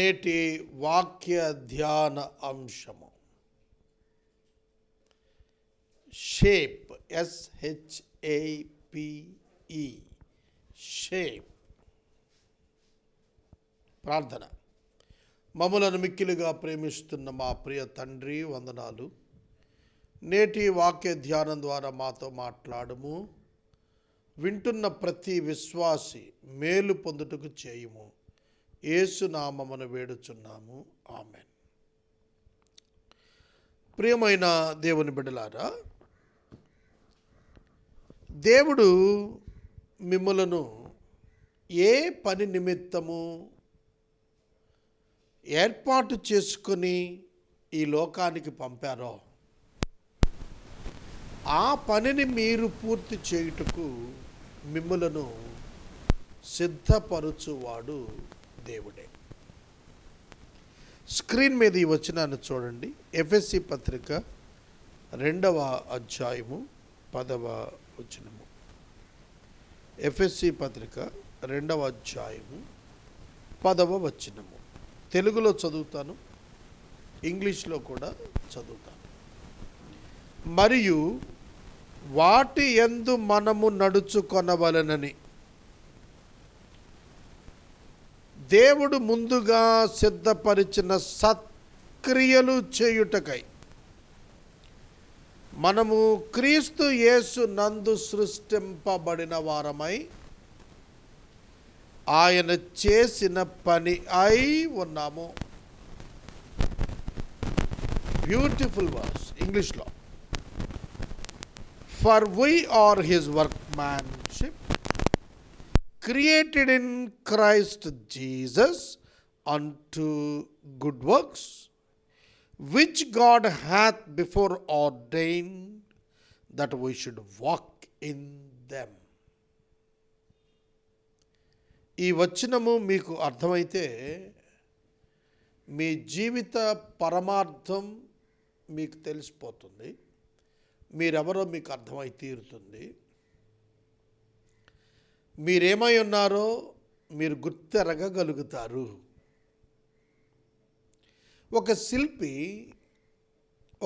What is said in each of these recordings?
నేటి వాక్య ధ్యాన అంశము షేప్, SHAPE, షేప్. ప్రార్థన. మమ్ములను మిక్కిలిగా ప్రేమిస్తున్న మా ప్రియ తండ్రి, వందనాలు. నేటి వాక్య ధ్యానం ద్వారా మాతో మాట్లాడుము. వింటున్న ప్రతి విశ్వాసి మేలు పొందుటకు చేయుము. యేసు నామమున వేడుచున్నాము, ఆమెన్. ప్రియమైన దేవుని బిడ్డలారా, దేవుడు మిమ్మలను ఏ పని నిమిత్తము ఏర్పాటు చేసుకొని ఈ లోకానికి పంపారో ఆ పనిని మీరు పూర్తి చేయుటకు మిమ్మలను సిద్ధపరచువాడు దేవుడే. స్క్రీన్ మీద ఈ వచనాన్ని చూడండి. ఎఫెసీ పత్రిక 2వ అధ్యాయము 10వ వచనము. ఎఫెసీ పత్రిక 2వ అధ్యాయము 10వ వచనము. తెలుగులో చదువుతాను, ఇంగ్లీష్లో కూడా చదువుతాను. మరియు వాటి యందు మనము నడుచుకొనవలెనని దేవుడు ముందుగా సిద్ధపరిచిన సత్క్రియలు చేయుటకై మనము క్రీస్తు యేసు నందు సృష్టింపబడిన వారమై ఆయన చేసిన పని అయి ఉన్నాము. బ్యూటిఫుల్ వర్స్ ఇంగ్లీష్లో. For we are his workmanship, created in Christ Jesus unto good works, which God hath before ordained that we should walk in them. ఈ వచనము మీకు అర్థమైతే మీ జీవిత పరమార్థం మీకు తెలిసిపోతుంది. మీరెవరో మీకు అర్థమై తీరుతుంది. మీరేమై ఉన్నారో మీరు గుర్తెరగగలుగుతారు. ఒక శిల్పి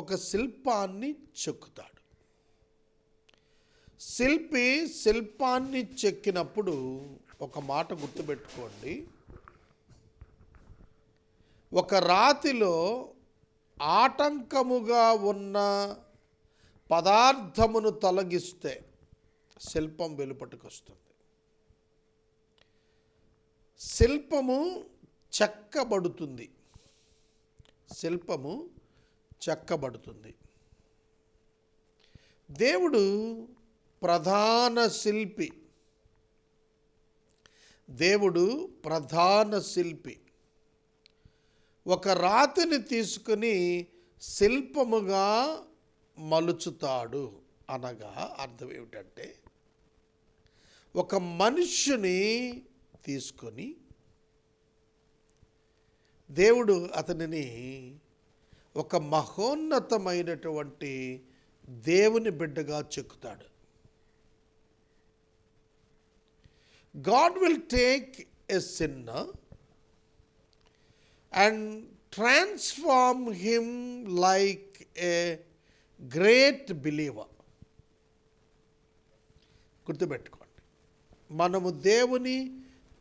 ఒక శిల్పాన్ని చెక్కుతాడు. శిల్పి శిల్పాన్ని చెక్కినప్పుడు ఒక మాట గుర్తుపెట్టుకోండి. ఒక రాతిలో ఆటంకముగా ఉన్న పదార్థమును తొలగిస్తే శిల్పం వెలుపటికొస్తుంది. శిల్పము చెక్కబడుతుంది. శిల్పము చెక్కబడుతుంది. దేవుడు ప్రధాన శిల్పి. దేవుడు ప్రధాన శిల్పి. ఒక రాతిని తీసుకుని శిల్పముగా మలుచుతాడు. అనగా అర్థం ఏమిటంటే, ఒక మనుష్యుని తీసుకొని దేవుడు అతనిని ఒక మహోన్నతమైనటువంటి దేవుని బిడ్డగా చెక్కుతాడు. God will take a sinner and transform him like a great believer. గుర్తుపెట్టుకోండి, మనము దేవుని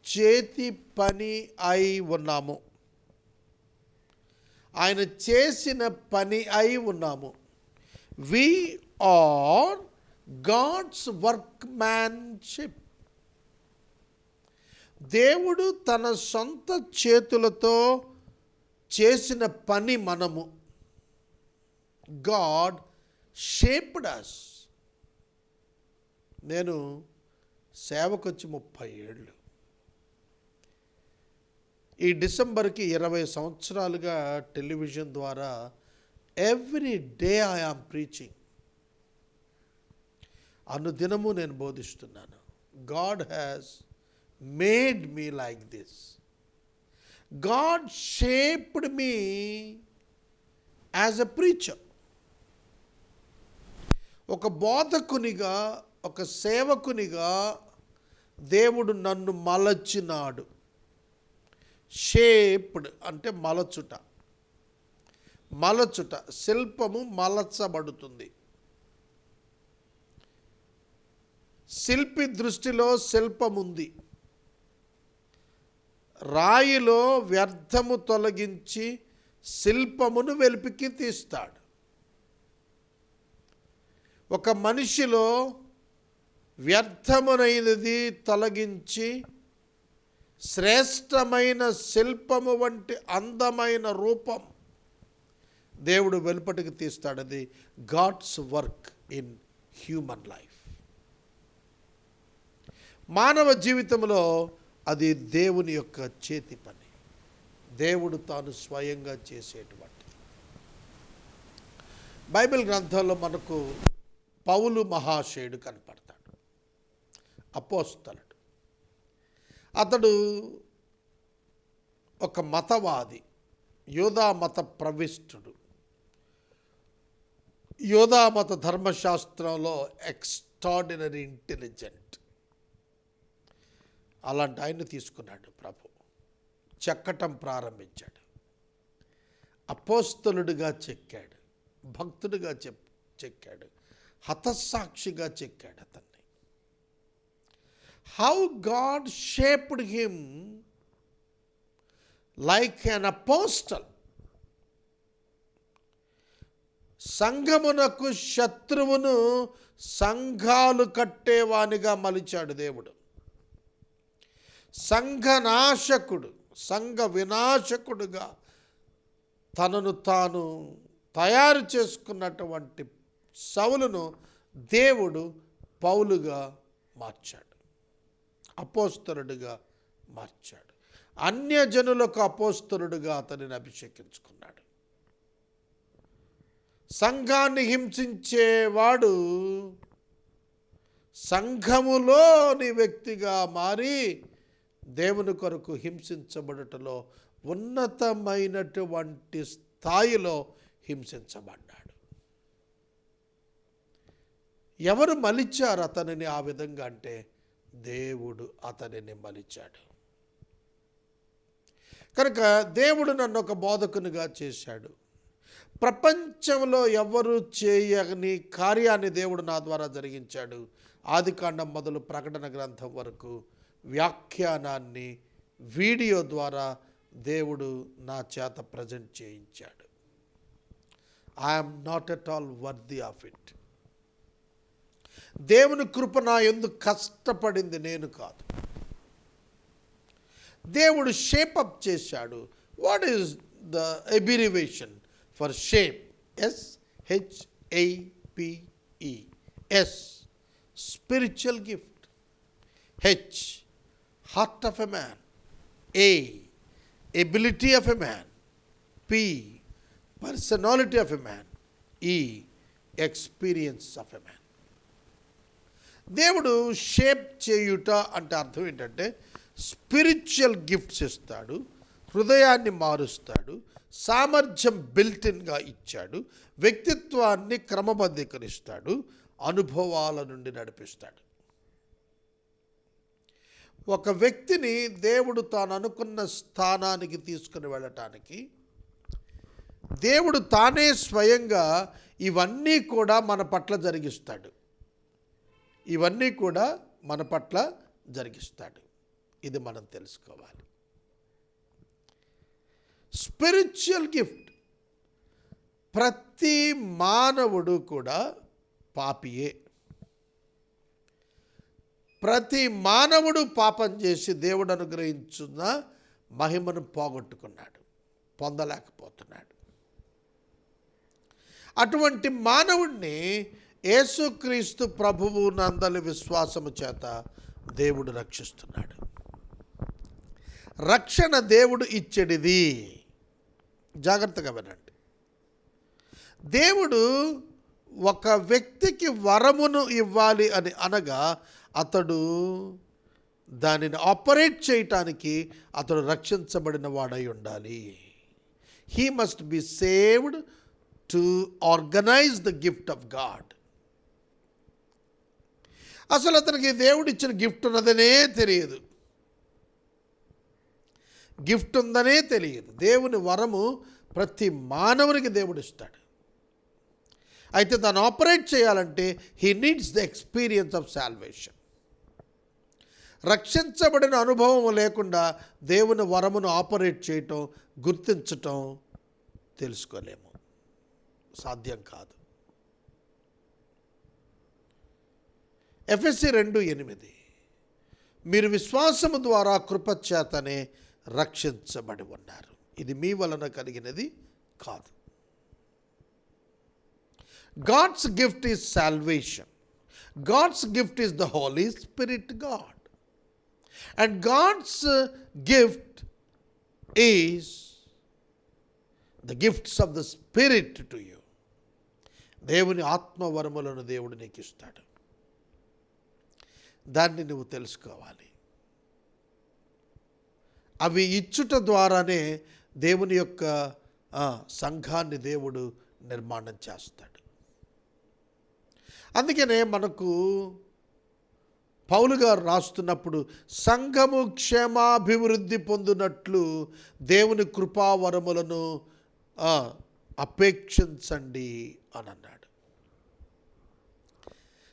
చేతి పని అయి ఉన్నాము. ఆయన చేసిన పని అయి ఉన్నాము. We are God's workmanship. దేవుడు తన సొంత చేతులతో చేసిన పని మనము. God shaped us. నేను సేవకొచ్చి 30 ఏళ్ళు. ఈ డిసెంబర్కి 20 సంవత్సరాలుగా టెలివిజన్ ద్వారా every day I am preaching. అనుదినము నేను బోధిస్తున్నాను. God has made me like this. God shaped me as a preacher. ఒక బోధకునిగా, ఒక సేవకునిగా దేవుడు నన్ను మలచినాడు. షేప్డ్ అంటే మలచుట. మలచుట, శిల్పము మలచబడుతుంది. శిల్పి దృష్టిలో శిల్పముంది. రాయిలో వ్యర్థము తొలగించి శిల్పమును వెలికి తీస్తాడు. ఒక మనిషిలో వ్యర్థమునైనది తొలగించి శ్రేష్టమైన శిల్పము వంటి అందమైన రూపం దేవుడు వెలుపటికి తీస్తాడు. అది God's work in human life. మానవ జీవితంలో అది దేవుని యొక్క చేతి పని, దేవుడు తాను స్వయంగా చేసేటువంటిది. బైబిల్ గ్రంథంలో మనకు పౌలు మహాశయుడు కనపడతాడు, అపోస్తలుడు. అతడు ఒక మతవాది, యూదా మత ప్రవిష్టుడు. యూదా మత ధర్మశాస్త్రంలో ఎక్స్ట్రాడినరీ ఇంటెలిజెంట్. అలాంటి ఆయన్ని తీసుకున్నాడు ప్రభు, చెక్కటం ప్రారంభించాడు. అపోస్తలుడిగా చెక్కాడు, భక్తుడిగా చెక్కాడు, హతసాక్షిగా చెక్కాడు అతన్ని. How God shaped him like an apostle. సంఘమునకు శత్రువును సంఘాలు కట్టేవానిగా మలిచాడు దేవుడు. సంఘనాశకుడు, సంఘ వినాశకుడుగా తనను తాను తయారు చేసుకున్నటువంటి సౌలును దేవుడు పౌలుగా మార్చాడు, అపోస్తలుడిగా మార్చాడు. అన్యజనులకు అపోస్తలుడిగా అతనిని అభిషేకించుకున్నాడు. సంఘాన్ని హింసించేవాడు సంఘములోని వ్యక్తిగా మారి దేవుని కొరకు హింసించబడుటలో ఉన్నతమైనటువంటి స్థాయిలో హింసించబడ్డాడు. ఎవరు మలిచారు అతనిని ఆ విధంగా అంటే దేవుడు అతనిని మలిచాడు. కనుక దేవుడు నన్ను ఒక బోధకునిగా చేశాడు. ప్రపంచంలో ఎవరు చేయని కార్యాన్ని దేవుడు నా ద్వారా జరిగించాడు. ఆదికాండం మొదలు ప్రకటన గ్రంథం వరకు వ్యాఖ్యానాన్ని వీడియో ద్వారా దేవుడు నా చేత ప్రజెంట్ చేయించాడు. I'm not at all worthy of it. దేవుని కృప నా యందు కష్టపడింది నేను కాదు, దేవుడు షేపప్ చేశాడు. What is the abbreviation for shape? SHAPE. S, spiritual gift. H, heart of a man. A, ability of a man. P, personality of a man. E, experience of a man. దేవుడు shape చేయుట అంటే అర్థం ఏంటంటే spiritual gifts ఇస్తాడు, హృదయాన్ని మారుస్తాడు, సామర్థ్యం బిల్టిన్గా ఇచ్చాడు, వ్యక్తిత్వాన్ని క్రమబద్ధీకరిస్తాడు, అనుభవాల నుండి నడిపిస్తాడు. ఒక వ్యక్తిని దేవుడు తాను అనుకున్న స్థానానికి తీసుకుని వెళ్ళటానికి దేవుడు తానే స్వయంగా ఇవన్నీ కూడా మన పట్ల జరిగిస్తాడు. ఇవన్నీ కూడా మన పట్ల జరిగిస్తాడు. ఇది మనం తెలుసుకోవాలి. Spiritual gift. ప్రతి మానవుడు కూడా పాపియే. ప్రతి మానవుడు పాపం చేసి దేవుడు అనుగ్రహించున్న మహిమను పోగొట్టుకున్నాడు, పొందలేకపోతున్నాడు. అటువంటి మానవుడిని యేసుక్రీస్తు ప్రభువు నందలి విశ్వాసము చేత దేవుడు రక్షిస్తున్నాడు. రక్షణ దేవుడు ఇచ్చేటిది. జాగ్రత్తగా వినండి. దేవుడు ఒక వ్యక్తికి వరమును ఇవ్వాలి అని అనగా అతడు దానిని ఆపరేట్ చేయటానికి అతడు రక్షించబడిన వాడై ఉండాలి. He must be saved to organise the gift of God. అసలు అతనికి దేవుడు ఇచ్చిన గిఫ్ట్ ఉన్నదనే తెలియదు. గిఫ్ట్ ఉందనే తెలియదు. దేవుని వరము ప్రతి మానవునికి దేవుడు ఇస్తాడు. అయితే దాన్ని ఆపరేట్ చేయాలంటే he needs the experience of salvation. రక్షించబడిన అనుభవం లేకుండా దేవుని వరమును ఆపరేట్ చేయటం, గుర్తించటం తెలుసుకోలేము, సాధ్యం కాదు. ఎఫెసీ 2:8 మీరు విశ్వాసము ద్వారా కృపచేతనే రక్షించబడి ఉన్నారు, ఇది మీ వలన కలిగినది కాదు. God's gift is salvation. God's gift is the holy spirit God. And God's gift is the gifts of the Spirit to you. దేవుని ఆత్మవరములను దేవుడు నీకు ఇస్తాడు. దాన్ని నువ్వు తెలుసుకోవాలి. అవి ఇచ్చుట ద్వారానే దేవుని యొక్క సంఘాన్ని దేవుడు నిర్మాణం చేస్తాడు. అందుకనే మనకు పౌలు గారు రాస్తున్నప్పుడు సంఘము క్షేమాభివృద్ధి పొందినట్లు దేవుని కృపావరములను అపేక్షించండి అని అన్నాడు.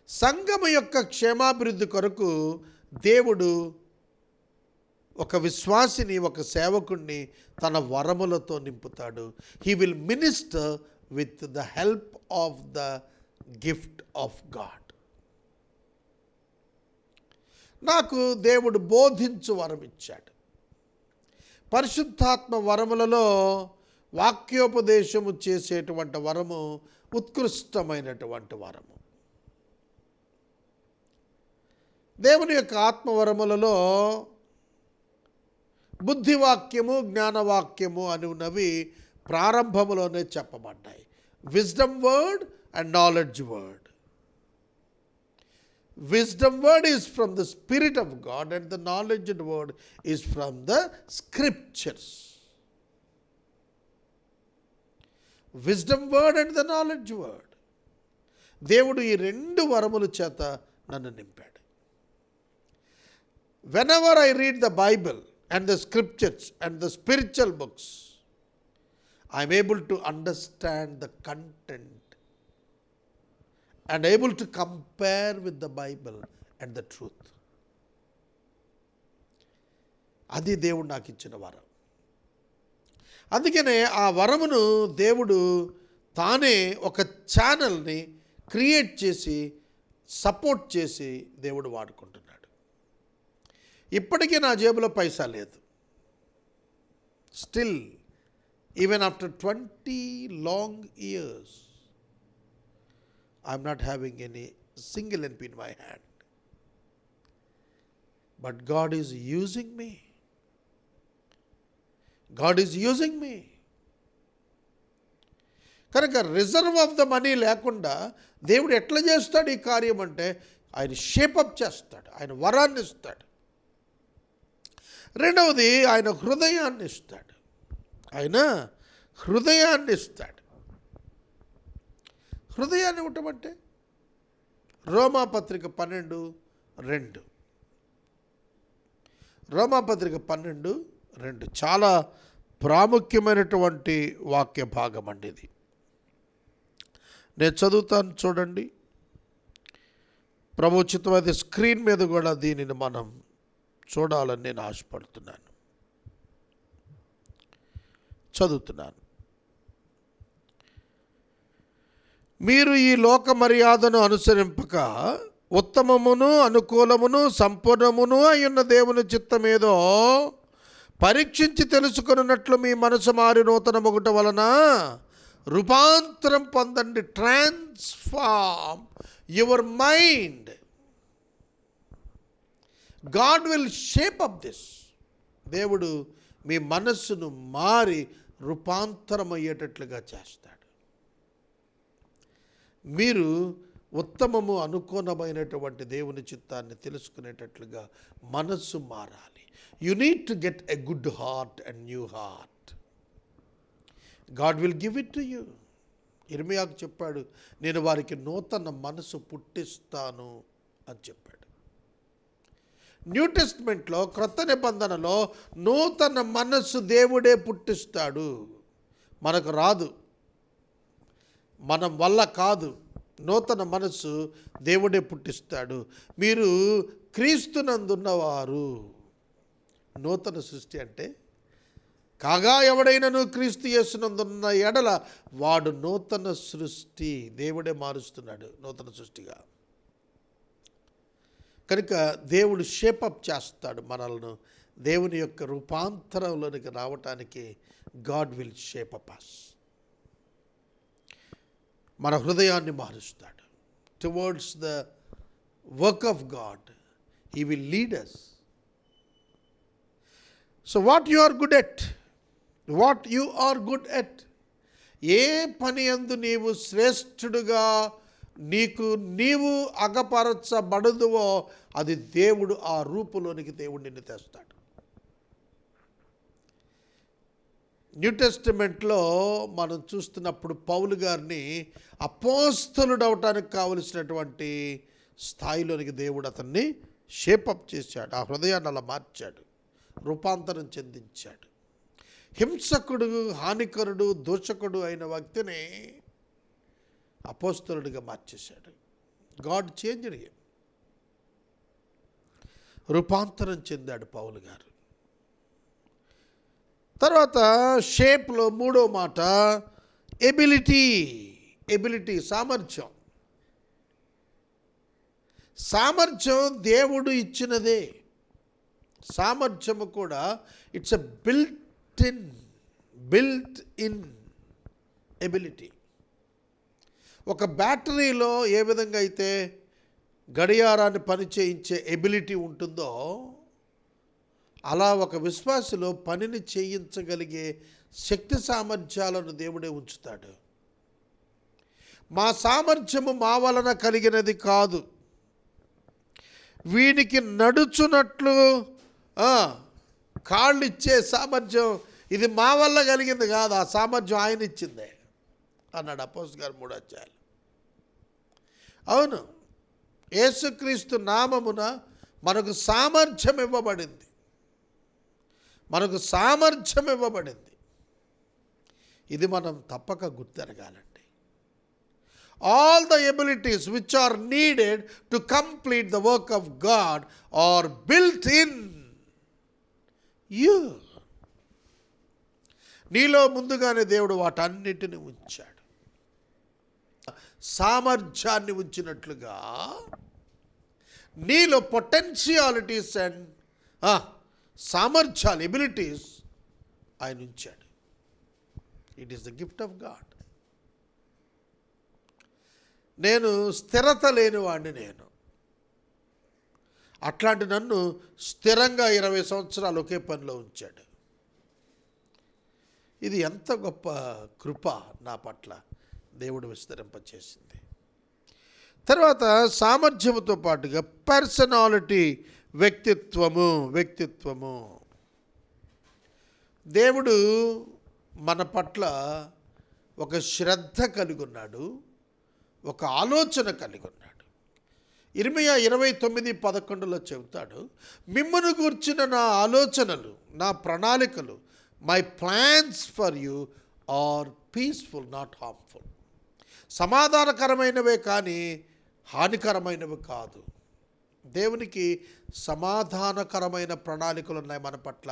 సంఘము యొక్క క్షేమాభివృద్ధి కొరకు దేవుడు ఒక విశ్వాసిని, ఒక సేవకుణ్ణి తన వరములతో నింపుతాడు. He will minister with the help of the gift of God. నాకు దేవుడు బోధించు వరం ఇచ్చాడు. పరిశుద్ధాత్మ వరములలో వాక్యోపదేశము చేసేటువంటి వరము ఉత్కృష్టమైనటువంటి వరము. దేవుని యొక్క ఆత్మవరములలో బుద్ధివాక్యము, జ్ఞానవాక్యము అని ఉన్నవి ప్రారంభములోనే చెప్పబడ్డాయి. Wisdom word and knowledge word. Wisdom word is from the Spirit of God and the knowledge word is from the Scriptures. Wisdom word and the knowledge word. దేవుడు ఈ రెండు వరముల చేత నన్ను నింపాడు. Whenever I read the Bible and the Scriptures and the spiritual books, I am able to understand the content and able to compare with the Bible and the truth. అది దేవుడు నాకు ఇచ్చిన వరం. అందుకనే ఆ వరమును దేవుడు తానే ఒక ఛానల్ని క్రియేట్ చేసి సపోర్ట్ చేసి దేవుడు వాడుకుంటున్నాడు. ఇప్పటికీ నా జేబులో పైసా లేదు. Still even after 20 long years I'm not having any single NP in my hand. But God is using me. God is using me. కనుక రిజర్వ్ ఆఫ్ ద మనీ లేకుండా దేవుడు ఎట్లా చేస్తాడు ఈ కార్యం అంటే ఆయన షేపప్ చేస్తాడు, ఆయన వరాన్ని ఇస్తాడు. రెండవది ఆయన హృదయాన్ని ఇస్తాడు. ఆయన హృదయాన్ని ఇస్తాడు. హృదయాన్ని ఇవ్వటమంటే రోమాపత్రిక 12:2. రోమాపత్రిక 12:2 చాలా ప్రాముఖ్యమైనటువంటి వాక్య భాగం అండి ఇది. నేను చదువుతాను చూడండి. ప్రభు చిత్తమైతే స్క్రీన్ మీద కూడా దీనిని మనం చూడాలని నేను ఆశపడుతున్నాను. చదువుతున్నాను. మీరు ఈ లోక మర్యాదను అనుసరింపక ఉత్తమమును అనుకూలమును సంపూర్ణమును అయ్యున్న దేవుని చిత్తమేదో పరీక్షించి తెలుసుకొనున్నట్లు మీ మనసు మారి నూతన మొగుట వలన రూపాంతరం పొందండి. Transform your mind. God will shape up this. దేవుడు మీ మనస్సును మారి రూపాంతరం అయ్యేటట్లుగా చేస్తాడు. మీరు ఉత్తమము అనుకూలమైనటువంటి దేవుని చిత్తాన్ని తెలుసుకునేటట్లుగా మనస్సు మారాలి. You need to get a good heart and new heart. God will give it to you. ఇర్మియాకు చెప్పాడు, నేను వారికి నూతన మనసు పుట్టిస్తాను అని చెప్పాడు. న్యూ టెస్ట్మెంట్లో, క్రొత్త నిబంధనలో నూతన మనస్సు దేవుడే పుట్టిస్తాడు. మనకు రాదు, మనం వల్ల కాదు. నూతన మనస్సు దేవుడే పుట్టిస్తాడు. మీరు క్రీస్తునందున్నవారు. నూతన సృష్టి అంటే కాగా ఎవడైనను క్రీస్తు యేసునందున్న ఎడల వాడు నూతన సృష్టి. దేవుడే మారుస్తున్నాడు నూతన సృష్టిగా. కనుక దేవుడు షేపప్ చేస్తాడు మనల్ని. దేవుని యొక్క రూపాంతరంలోనికి రావటానికి గాడ్ విల్ షేపప్ us. మన హృదయాన్ని మారుస్తాడు. Towards the work of God he will lead us. So what you are good at, what you are good at, ఏ పని యందు నీవు శ్రేష్ఠుడుగా నీవు అగపరచబడదువో అది దేవుడు ఆ రూపులోనికి దేవుడు నిన్ను తెస్తాడు. న్యూ టెస్టిమెంట్లో మనం చూస్తున్నప్పుడు పౌలు గారిని అపోస్తలుడు అవటానికి కావలసినటువంటి స్థాయిలోనికి దేవుడు అతన్ని షేపప్ చేశాడు. ఆ హృదయాన్ని అలా మార్చాడు, రూపాంతరం చెందించాడు. హింసకుడు, హానికరుడు, దూషకుడు అయిన వ్యక్తిని అపోస్తలుడిగా మార్చేశాడు. God changed him. రూపాంతరం చెందాడు పౌలు గారు. తర్వాత షేప్లో మూడో మాట ఎబిలిటీ, సామర్థ్యం. సామర్థ్యం దేవుడు ఇచ్చినదే. సామర్థ్యము కూడా it's a built in ability. ఒక బ్యాటరీలో ఏ విధంగా అయితే గడియారాన్ని పనిచేయించే ఎబిలిటీ ఉంటుందో అలా ఒక విశ్వాసిలో పనిని చేయించగలిగే శక్తి సామర్థ్యాలను దేవుడే ఉంచుతాడు. మా సామర్థ్యము మా వలన కలిగినది కాదు, వీనికి నడుచున్నట్లు కాళ్ళు ఇచ్చే సామర్థ్యం ఇది మా వల్ల కలిగింది కాదు, ఆ సామర్థ్యం ఆయన ఇచ్చిందే అన్నాడు అపోస్తలుల గారు 3వ అధ్యాయం. అవును, యేసుక్రీస్తు నామమున మనకు సామర్థ్యం ఇవ్వబడింది. ఇది మనం తప్పక గుర్తెరగాలండి. All the abilities which are needed to complete the work of God are built in you. నీలో ముందుగానే దేవుడు వాటన్నిటిని ఉంచాడు. సామర్థ్యాన్ని ఉంచినట్లుగా నీలో పొటెన్షియాలిటీస్ అండ్ సామర్థ్యాలు, ఎబిలిటీస్ ఆయన ఉంచాడు. It is the gift of God. నేను స్థిరత లేనివాడిని. అట్లాంటి నన్ను స్థిరంగా 20 సంవత్సరాలు ఒకే పనిలో ఉంచాడు. ఇది ఎంత గొప్ప కృప నా పట్ల దేవుడు విస్తరింపచేసింది. తర్వాత సామర్థ్యముతో పాటుగా పర్సనాలిటీ, వ్యక్తిత్వము. దేవుడు మన పట్ల ఒక శ్రద్ధ కలిగి ఉన్నాడు, ఒక ఆలోచన కలిగి ఉన్నాడు. ఇర్మియా 29:11 చెబుతాడు, మిమ్మును గూర్చిన నా ఆలోచనలు, నా ప్రణాళికలు, my plans for you are peaceful not harmful. సమాధానకరమైనవే కానీ హానికరమైనవి కాదు. దేవునికి సమాధానకరమైన ప్రణాళికలు ఉన్నాయి మన పట్ల.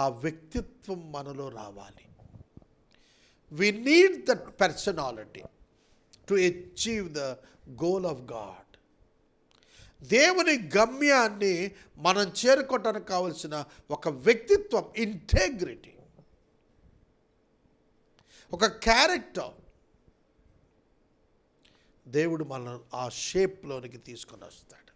ఆ వ్యక్తిత్వం మనలో రావాలి. We need that personality to achieve the goal of God. దేవుని గమ్యాన్ని మనం చేరుకోవటానికి కావలసిన ఒక వ్యక్తిత్వం, ఇంటెగ్రిటీ, ఒక క్యారెక్టర్. దేవుడు మనల్ని ఆ షేప్లోనికి తీసుకొని వస్తాడు,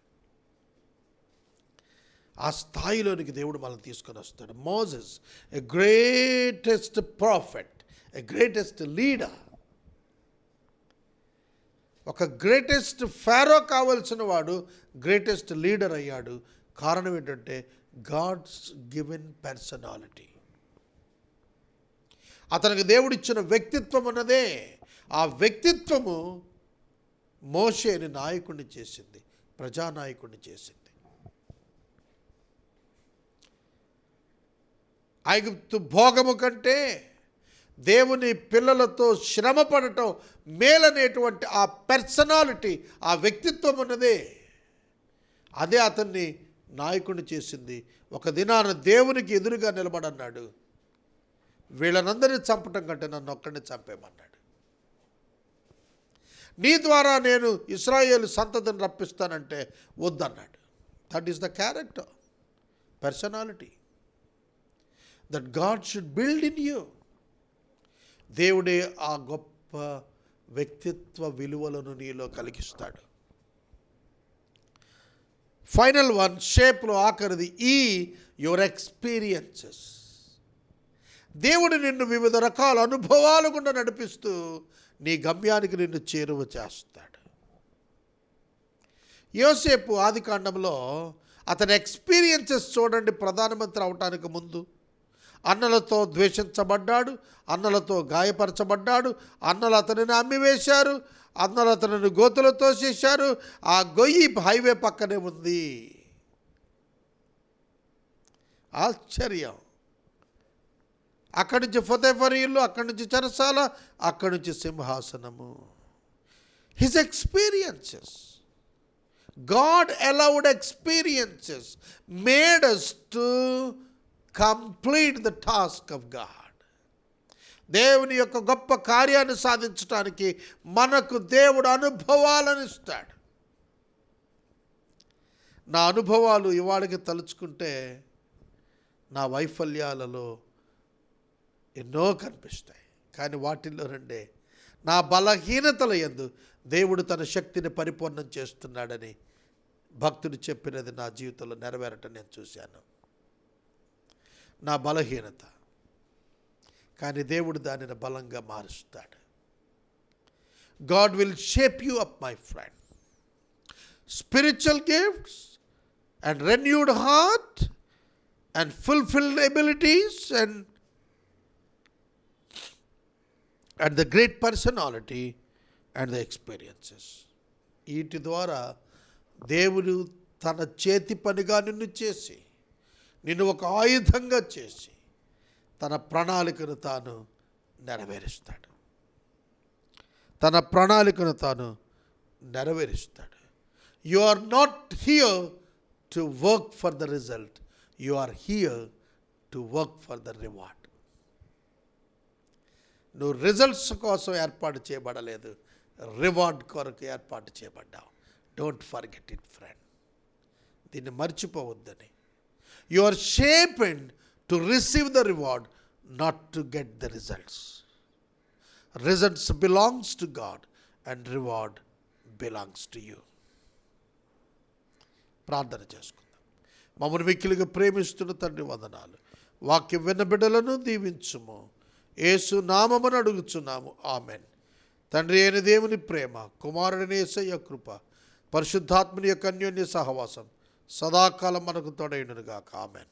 ఆ స్థాయిలోనికి దేవుడు మనల్ని తీసుకొని వస్తాడు. మోసెస్ ఎ గ్రేటెస్ట్ ప్రాఫెట్, ఎ గ్రేటెస్ట్ లీడర్, ఒక గ్రేటెస్ట్ ఫారో కావలసిన వాడు గ్రేటెస్ట్ లీడర్ అయ్యాడు. కారణం ఏంటంటే గాడ్స్ గివెన్ పర్సనాలిటీ. అతనికి దేవుడిచ్చిన వ్యక్తిత్వం అన్నదే. ఆ వ్యక్తిత్వము మోషేని నాయకుడిని చేసింది, ప్రజానాయకుడిని చేసింది. ఐగుప్తు భోగము కంటే దేవుని పిల్లలతో శ్రమ పడటం మేలనేటువంటి ఆ పర్సనాలిటీ, ఆ వ్యక్తిత్వం ఉన్నదే, అదే అతన్ని నాయకుడిని చేసింది. ఒక దినాన దేవునికి ఎదురుగా నిలబడన్నాడు, వీళ్ళనందరినీ చంపటం కంటే నన్ను ఒక్కడిని చంపేమన్నాడు. నీ ద్వారా నేను ఇశ్రాయేలు సంతతిని రప్పిస్తానంటే వద్దన్నాడు. That is the character, personality that God should build in you. దేవుడే ఆ గొప్ప వ్యక్తిత్వ విలువలను నీలో కలిగిస్తాడు. ఫైనల్ వన్, షేప్లో ఆఖరిది, యువర్ ఎక్స్పీరియన్సెస్. దేవుడు నిన్ను వివిధ రకాల అనుభవాలు గుండా నడిపిస్తూ నీ గమ్యానికి నిన్ను చేరువ చేస్తాడు. యోసేపు ఆదికాండంలో అతని ఎక్స్పీరియన్సెస్ చూడండి. ప్రధానమంత్రి అవటానికి ముందు అన్నలతో ద్వేషించబడ్డాడు, అన్నలతో గాయపరచబడ్డాడు, అన్నలు అతనిని అమ్మివేశారు, అన్నలు అతనిని గోతులతో చేశారు. ఆ గొయ్యి హైవే పక్కనే ఉంది. ఆశ్చర్యం. అక్కడి నుంచి ఫతేఫర్ ఇల్లు, అక్కడి నుంచి చెరసాల, అక్కడి నుంచి సింహాసనము. His experiences, God allowed experiences made us to complete the task of God. దేవుని యొక్క గొప్ప కార్యాన్ని సాధించడానికి మనకు దేవుడు అనుభవాలను ఇస్తాడు. నా అనుభవాలు ఇవాళకి తలుచుకుంటే నా వైఫల్యాలలో ఎన్నో కనిపిస్తాయి. కానీ వాటిల్లో రెండే, నా బలహీనతల యందు దేవుడు తన శక్తిని పరిపూర్ణం చేస్తున్నాడని భక్తుడు చెప్పినది నా జీవితంలో నెరవేరటం నేను చూశాను. నా బలహీనత, కానీ దేవుడు దానిని బలంగా మారుస్తాడు. God will shape you up my friend. Spiritual gifts and renewed heart and fulfilled abilities and the great personality and the experiences. వీటి ద్వారా దేవుడు తన చేతి పనిగా నిన్ను చేసి, నిన్ను ఒక ఆయుధంగా చేసి తన ప్రణాళికను తాను నెరవేరుస్తాడు. తన ప్రణాళికను తాను నెరవేరుస్తాడు. You are not here to work for the result, you are here to work for the reward. నువ్వు రిజల్ట్స్ కోసం ఏర్పాటు చేయబడలేదు, రివార్డ్ కొరకు ఏర్పాటు చేయబడ్డావు. Don't forget it friend. దీన్ని మర్చిపోవద్దని. You are shaped to receive the reward, not to get the results. Results belongs to God and reward belongs to you. ప్రార్థన చేసుకుందాం. మమ్మల్ని మిక్కిలిగా ప్రేమిస్తున్న తండ్రి వందనాలు. వాక్యం విన్న బిడ్డలను దీవించుము. యేసు నామమున అడుగుచున్నాము, ఆమెన్. తండ్రి అయిన దేవుని ప్రేమ, కుమారుడైన యేసయ్య కృప, పరిశుద్ధాత్మని యొక్క అన్యోన్య సహవాసం సదాకాలం మనకు తోడైనగాక, ఆమెన్.